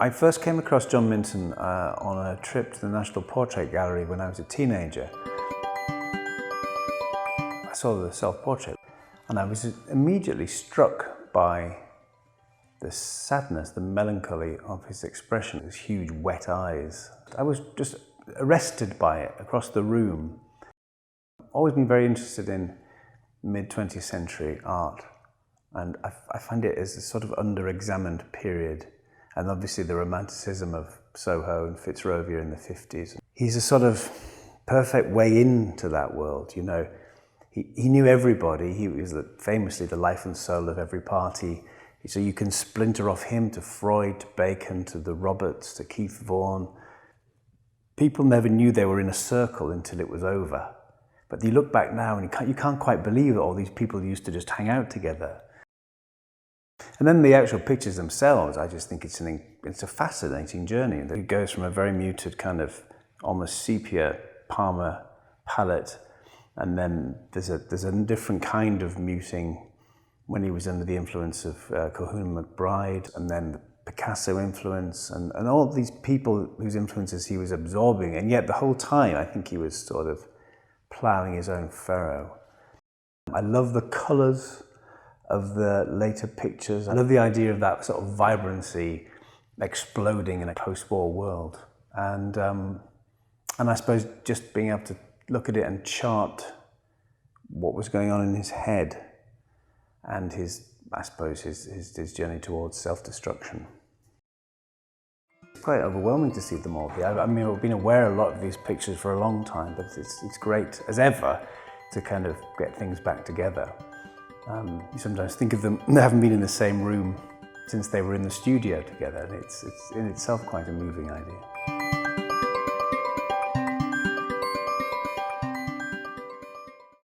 I first came across John Minton on a trip to the National Portrait Gallery when I was a teenager. I saw the self-portrait and I was immediately struck by the sadness, the melancholy of his expression, his huge wet eyes. I was just arrested by it across the room. Always been very interested in mid-20th century art, and I find it as a sort of under-examined period, and obviously the romanticism of Soho and Fitzrovia in the 50s. He's a sort of perfect way into that world, you know. He knew everybody. He was famously the life and soul of every party. So you can splinter off him to Freud, to Bacon, to the Roberts, to Keith Vaughan. People never knew they were in a circle until it was over. But you look back now and you can't quite believe that all these people used to just hang out together. And then the actual pictures themselves, I just think it's a fascinating journey. It goes from a very muted kind of almost sepia Parma palette, and then there's a different kind of muting when he was under the influence of Colquhoun McBride, and then the Picasso influence, and all these people whose influences he was absorbing, and yet the whole time I think he was sort of ploughing his own furrow. I love the colours of the later pictures. I love the idea of that sort of vibrancy exploding in a post-war world, and I suppose just being able to look at it and chart what was going on in his head and his journey towards self-destruction. It's quite overwhelming to see them all here. I mean, I've been aware of a lot of these pictures for a long time, but it's great, as ever, to kind of get things back together. You sometimes think of them, they haven't been in the same room since they were in the studio together, and it's in itself quite a moving idea.